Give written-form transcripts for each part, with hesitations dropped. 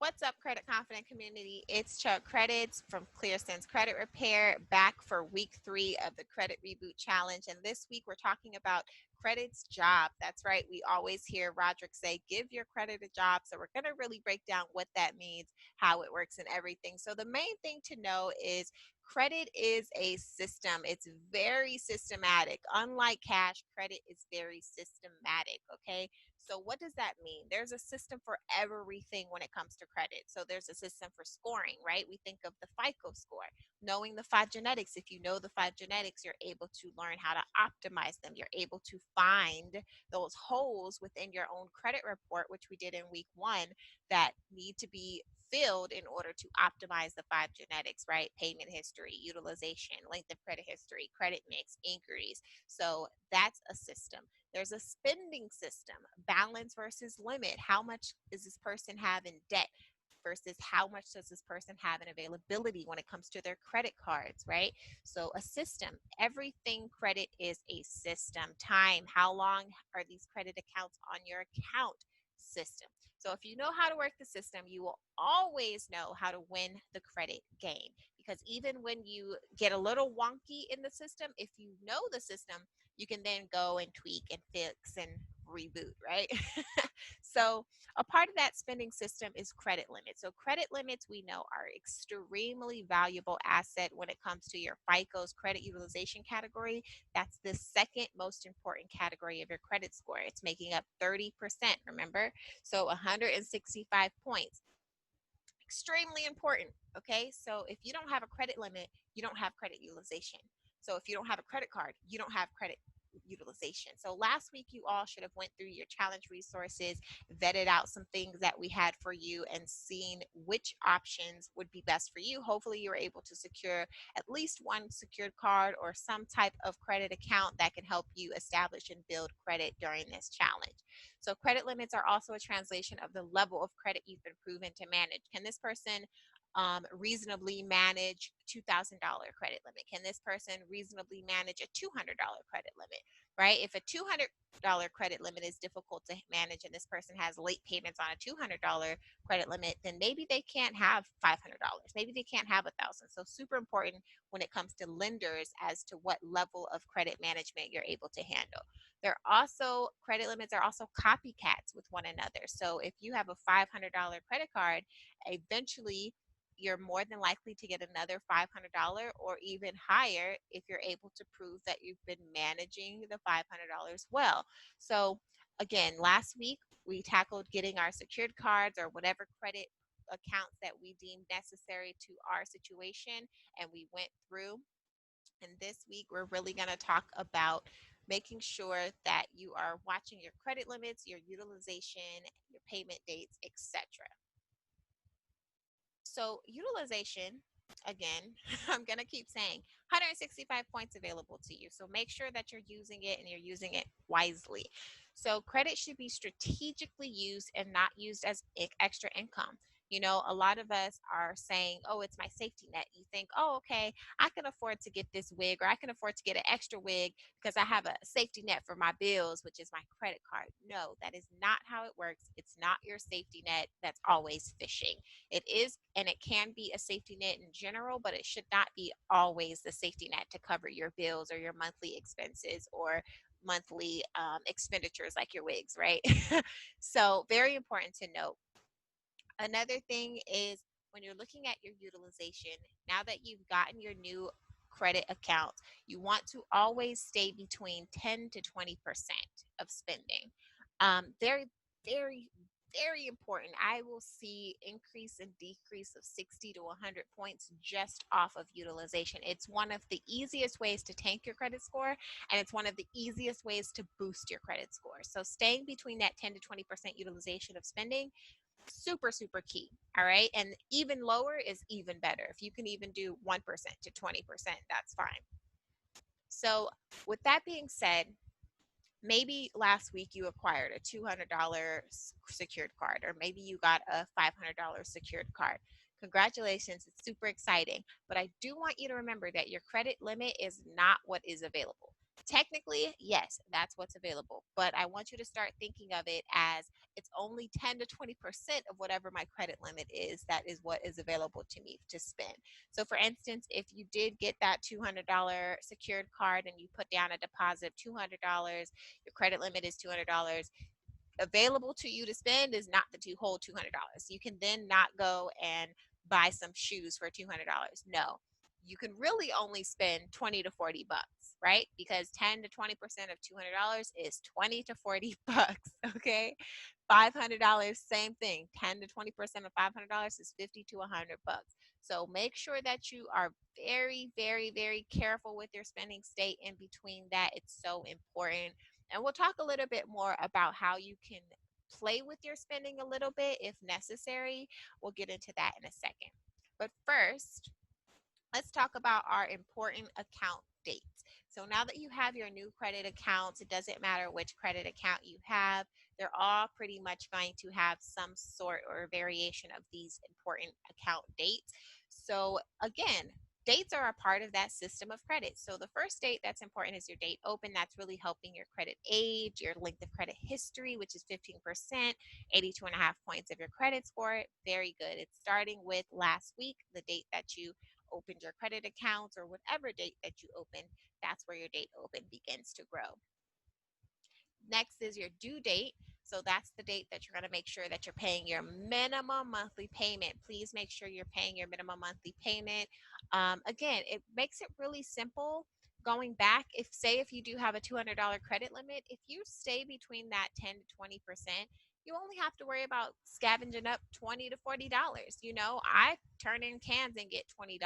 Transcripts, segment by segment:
What's up, Credit Confident community? It's Chuck Credits from ClearSense Credit Repair, back for week 3 of the Credit Reboot Challenge. And this week we're talking about credit's job. That's right. We always hear Roderick say, give your credit a job. So we're going to really break down what that means, how it works, and everything. So the main thing to know is credit is a system. It's very systematic. Unlike cash, credit is very systematic. Okay. So what does that mean? There's a system for everything when it comes to credit. So there's a system for scoring, right? We think of the FICO score, knowing the 5 genetics. If you know the 5 genetics, you're able to learn how to optimize them. You're able to find those holes within your own credit report, which we did in week 1, that need to be filled in order to optimize the 5 genetics, right? Payment history, utilization, length of credit history, credit mix, inquiries. So that's a system. There's a spending system, balance versus limit. How much does this person have in debt versus how much does this person have in availability when it comes to their credit cards, right? So a system, everything credit is a system. Time, how long are these credit accounts on your account? System. So if you know how to work the system, you will always know how to win the credit game. Because even when you get a little wonky in the system, if you know the system, you can then go and tweak and fix and reboot, right? So a part of that spending system is credit limits. So credit limits, we know, are extremely valuable asset when it comes to your FICO's credit utilization category. That's the second most important category of your credit score. It's making up 30%, remember? So 165 points. Extremely important, okay? So if you don't have a credit limit, you don't have credit utilization. So if you don't have a credit card, you don't have credit utilization. So last week you all should have went through your challenge resources, vetted out some things that we had for you, and seen which options would be best for you. Hopefully you were able to secure at least one secured card or some type of credit account that can help you establish and build credit during this challenge. So credit limits are also a translation of the level of credit you've been proven to manage. Can this person reasonably manage $2,000 credit limit? Can this person reasonably manage a $200 credit limit, right? If a $200 credit limit is difficult to manage and this person has late payments on a $200 credit limit, then maybe they can't have $500. Maybe they can't have 1,000. So super important when it comes to lenders as to what level of credit management you're able to handle. They're also, credit limits are also copycats with one another. So if you have a $500 credit card, eventually you're more than likely to get another $500 or even higher if you're able to prove that you've been managing the $500 well. So again, last week we tackled getting our secured cards or whatever credit accounts that we deemed necessary to our situation, and we went through. And this week we're really going to talk about making sure that you are watching your credit limits, your utilization, your payment dates, etc. So utilization, again, I'm going to keep saying 165 points available to you. So make sure that you're using it and you're using it wisely. So credit should be strategically used and not used as extra income. You know, a lot of us are saying, oh, it's my safety net. You think, oh, okay, I can afford to get this wig, or I can afford to get an extra wig because I have a safety net for my bills, which is my credit card. No, that is not how it works. It's not your safety net. That's always fishing. It is, and it can be a safety net in general, but it should not be always the safety net to cover your bills or your monthly expenses or monthly expenditures like your wigs, right? So very important to note. Another thing is when you're looking at your utilization, now that you've gotten your new credit account, you want to always stay between 10 to 20% of spending. Very, very, very important. I will see increase and decrease of 60 to 100 points just off of utilization. It's one of the easiest ways to tank your credit score, and it's one of the easiest ways to boost your credit score. So staying between that 10 to 20% utilization of spending, super, super key. All right. And even lower is even better. If you can even do 1% to 20%, that's fine. So with that being said, maybe last week you acquired a $200 secured card, or maybe you got a $500 secured card. Congratulations, it's super exciting. But I do want you to remember that your credit limit is not what is available. Technically, yes, that's what's available. But I want you to start thinking of it as it's only 10 to 20% of whatever my credit limit is. That is what is available to me to spend. So, for instance, if you did get that $200 secured card and you put down a deposit of $200, your credit limit is $200. Available to you to spend is not the whole $200. You can then not go and buy some shoes for $200. No, you can really only spend 20 to 40 bucks, right? Because 10 to 20% of $200 is 20 to 40 bucks, okay? $500, same thing. 10 to 20% of $500 is 50 to 100 bucks. So make sure that you are very, very, very careful with your spending state in between that. It's so important. And we'll talk a little bit more about how you can play with your spending a little bit if necessary. We'll get into that in a second. But first, let's talk about our important account dates. So now that you have your new credit accounts, it doesn't matter which credit account you have, they're all pretty much going to have some sort or variation of these important account dates. So again, dates are a part of that system of credit. So the first date that's important is your date open. That's really helping your credit age, your length of credit history, which is 15%, 82.5 points of your credit score. Very good. It's starting with last week, the date that you opened your credit accounts or whatever date that you opened, that's where your date open begins to grow. Next is your due date. So that's the date that you're going to make sure that you're paying your minimum monthly payment. Please make sure you're paying your minimum monthly payment. Again, it makes it really simple. Going back, if you do have a $200 credit limit, if you stay between that 10 to 20%, you only have to worry about scavenging up $20 to $40. I turn in cans and get $20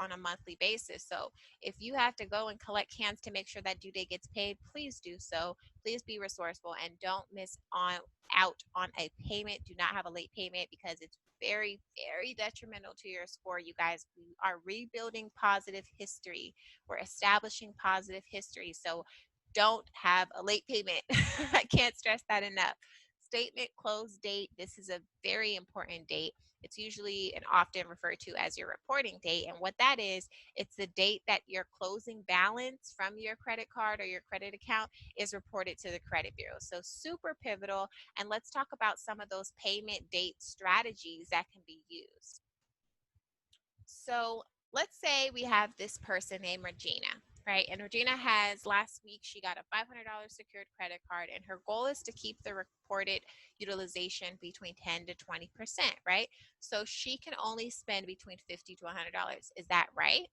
on a monthly basis. So if you have to go and collect cans to make sure that due date gets paid, please do so. Please be resourceful and don't miss out on a payment. Do not have a late payment because it's very, very detrimental to your score. You guys, we are rebuilding positive history. We're establishing positive history. So don't have a late payment. I can't stress that enough. Statement close date. This is a very important date. It's usually and often referred to as your reporting date. And what that is, it's the date that your closing balance from your credit card or your credit account is reported to the credit bureau. So super pivotal. And let's talk about some of those payment date strategies that can be used. So let's say we have this person named Regina, right? And Regina last week, she got a $500 secured credit card, and her goal is to keep the reported utilization between 10 to 20%, right? So she can only spend between $50 to $100. Is that right?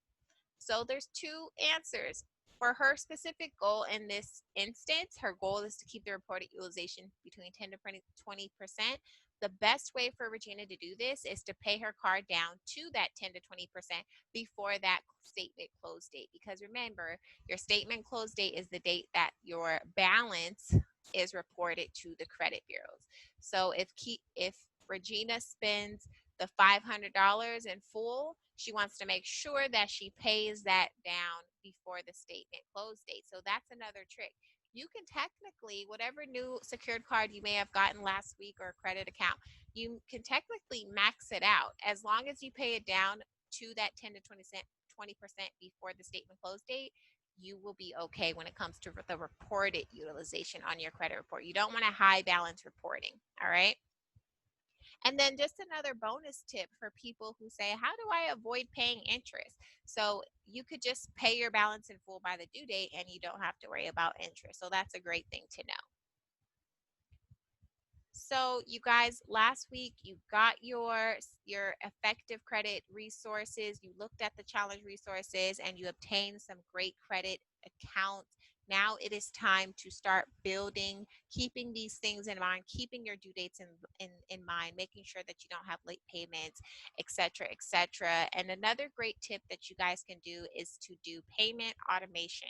So there's two answers. For her specific goal in this instance, her goal is to keep the reported utilization between 10 to 20%. The best way for Regina to do this is to pay her card down to that 10 to 20% before that statement close date. Because remember, your statement close date is the date that your balance is reported to the credit bureaus. So if Regina spends the $500 in full, she wants to make sure that she pays that down before the statement close date. So that's another trick. You can technically, whatever new secured card you may have gotten last week or a credit account, you can technically max it out as long as you pay it down to that 10 to 20% before the statement close date. You will be okay when it comes to the reported utilization on your credit report. You don't want a high balance reporting. All right. And then just another bonus tip for people who say, how do I avoid paying interest? So you could just pay your balance in full by the due date and you don't have to worry about interest. So that's a great thing to know. So you guys, last week you got your effective credit resources. You looked at the challenge resources and you obtained some great credit accounts. Now it is time to start building, keeping these things in mind, keeping your due dates in mind, making sure that you don't have late payments, etc., etc. And another great tip that you guys can do is to do payment automation.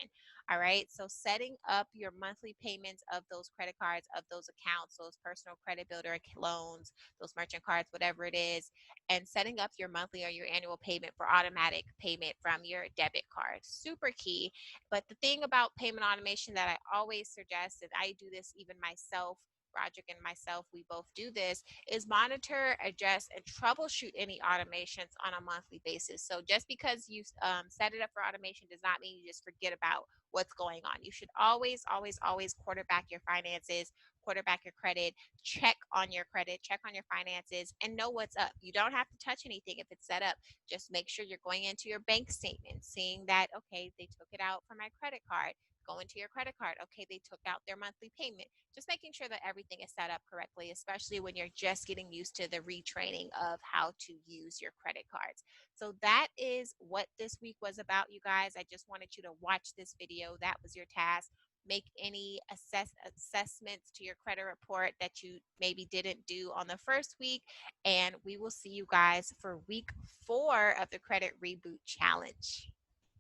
All right. So setting up your monthly payments of those credit cards, of those accounts, those personal credit builder loans, those merchant cards, whatever it is, and setting up your monthly or your annual payment for automatic payment from your debit card. Super key. But the thing about payment automation that I always suggest, and I do this even myself, Roderick and myself, we both do this, is monitor, adjust, and troubleshoot any automations on a monthly basis. So just because you set it up for automation does not mean you just forget about what's going on. You should always, always, always quarterback your finances, quarterback your credit, check on your credit, check on your finances, and know what's up. You don't have to touch anything if it's set up. Just make sure you're going into your bank statement, seeing that, okay, they took it out for my credit card. Go into your credit card. Okay, they took out their monthly payment. Just making sure that everything is set up correctly, especially when you're just getting used to the retraining of how to use your credit cards. So that is what this week was about, you guys. I just wanted you to watch this video. That was your task. Make any assessments to your credit report that you maybe didn't do on the first week. And we will see you guys for week 4 of the Credit Reboot Challenge.